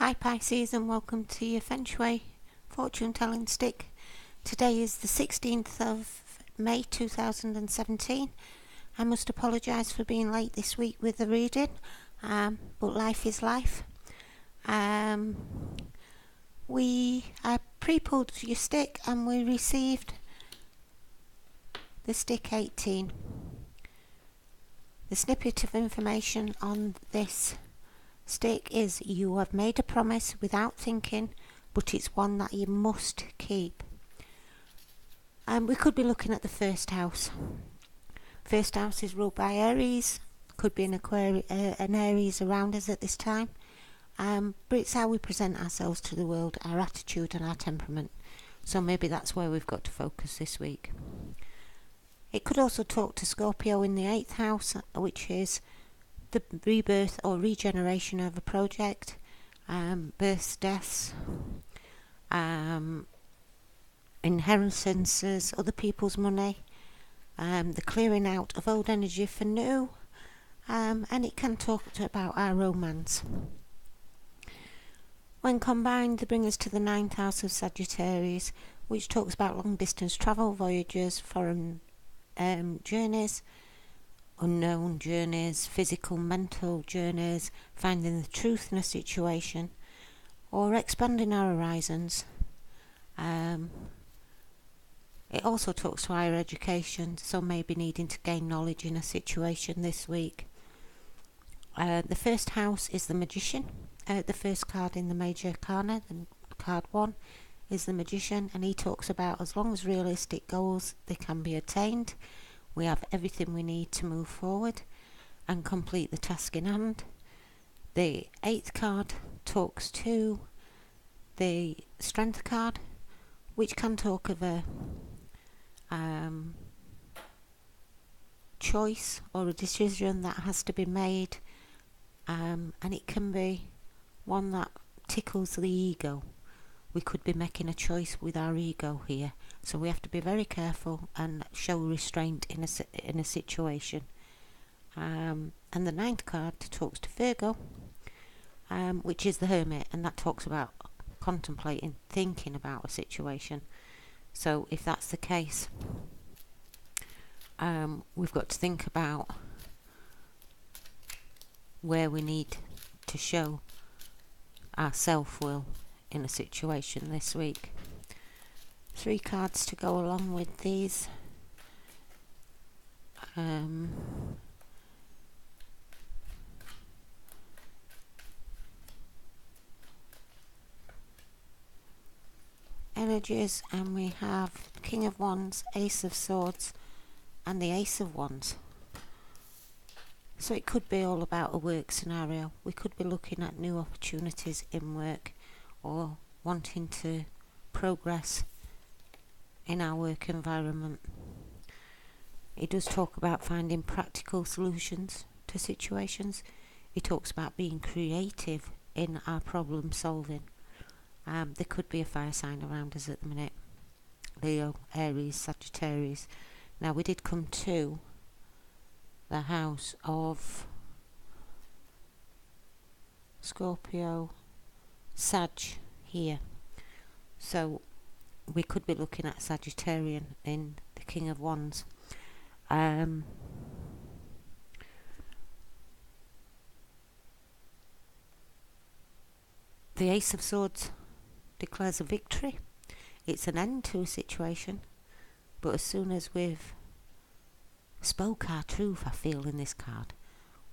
Hi Pisces, and welcome to your Feng Shui fortune telling stick. Today is the 16th of May 2017. I must apologise for being late this week with the reading, but life is life. I pre-pulled your stick and we received the stick 18. The snippet of information on this stick is: you have made a promise without thinking, but it's one that you must keep. We could be looking at the first house. First house is ruled by Aries. Could be an Aries around us at this time. But it's how we present ourselves to the world, our attitude and our temperament. So maybe that's where we've got to focus this week. It could also talk to Scorpio in the 8th house, which is the rebirth or regeneration of a project, births, deaths, inheritances, other people's money, the clearing out of old energy for new, and it can talk about our romance. When combined, they bring us to the 9th house of Sagittarius, which talks about long distance travel, voyages, foreign journeys, unknown journeys, physical, mental journeys, finding the truth in a situation, or expanding our horizons. It also talks to higher education, so maybe needing to gain knowledge in a situation this week. The first house is the Magician. The first card in the Major Arcana, card 1, is the Magician, and he talks about as long as realistic goals they can be attained, we have everything we need to move forward and complete the task in hand. The 8th card talks to the Strength card, which can talk of a choice or a decision that has to be made, and it can be one that tickles the ego. We could be making a choice with our ego here, so we have to be very careful and show restraint in a situation. And the 9th card talks to Virgo, which is the Hermit, and that talks about contemplating, thinking about a situation. So if that's the case, we've got to think about where we need to show our self-will in a situation this week. 3 cards to go along with these. Energies, and we have King of Wands, Ace of Swords, and the Ace of Wands. So it could be all about a work scenario. We could be looking at new opportunities in work, or wanting to progress in our work environment. It does talk about finding practical solutions to situations. It talks about being creative in our problem solving. There could be a fire sign around us at the minute. Leo, Aries, Sagittarius. Now we did come to the house of Scorpio, Sag here. So we could be looking at Sagittarian in the King of Wands. The Ace of Swords declares a victory. It's an end to a situation, but as soon as we've spoke our truth, I feel in this card,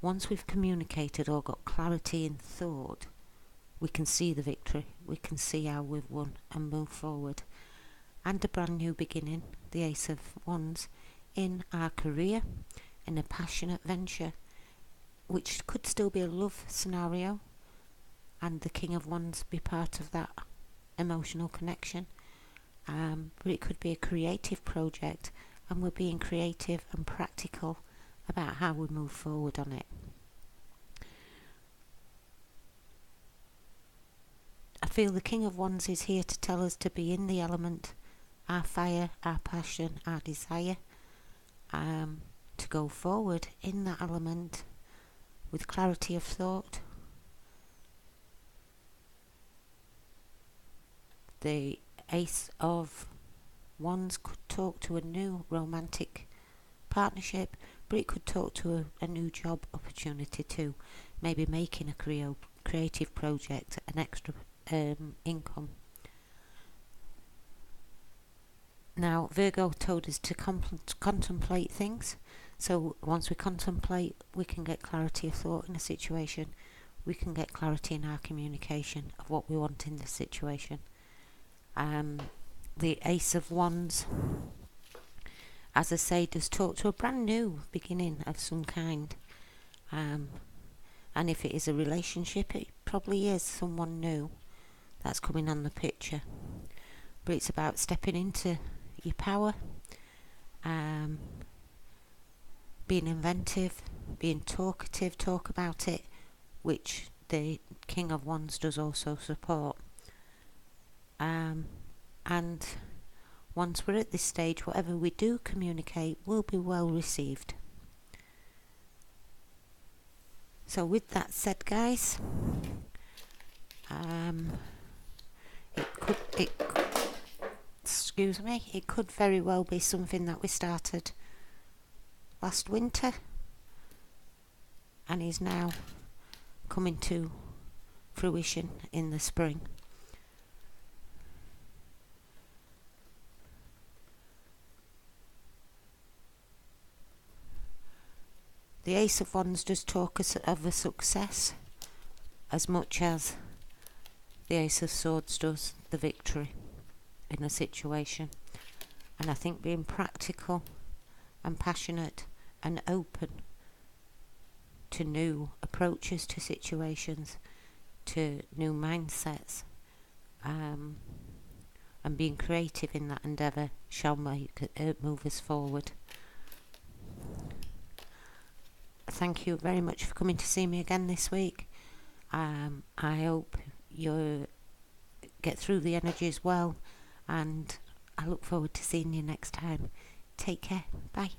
once we've communicated or got clarity in thought, we can see the victory, we can see how we've won and move forward. And a brand new beginning, the Ace of Wands, in our career, in a passionate venture, which could still be a love scenario, and the King of Wands be part of that emotional connection. But it could be a creative project, and we're being creative and practical about how we move forward on it. I feel the King of Wands is here to tell us to be in the element, our fire, our passion, our desire, to go forward in that element with clarity of thought, The Ace of Wands could talk to a new romantic partnership, but it could talk to a new job opportunity too, maybe making a creative project an extra income. Now Virgo told us to contemplate things, so once we contemplate we can get clarity of thought in a situation, we can get clarity in our communication of what we want in the situation. The Ace of Wands, as I say, does talk to a brand new beginning of some kind, and if it is a relationship, it probably is someone new that's coming on the picture, but it's about stepping into your power, being inventive, being talkative, talk about it, which the King of Wands does also support. And once we're at this stage, whatever we do communicate will be well received. So with that said, guys, it could very well be something that we started last winter and is now coming to fruition in the spring. The Ace of Wands does talk of a success as much as the Ace of Swords does the victory in a situation. And I think being practical and passionate and open to new approaches to situations, to new mindsets, and being creative in that endeavour shall move us forward. Thank you very much for coming to see me again this week. I hope you get through the energies well, and I look forward to seeing you next time. Take care. Bye.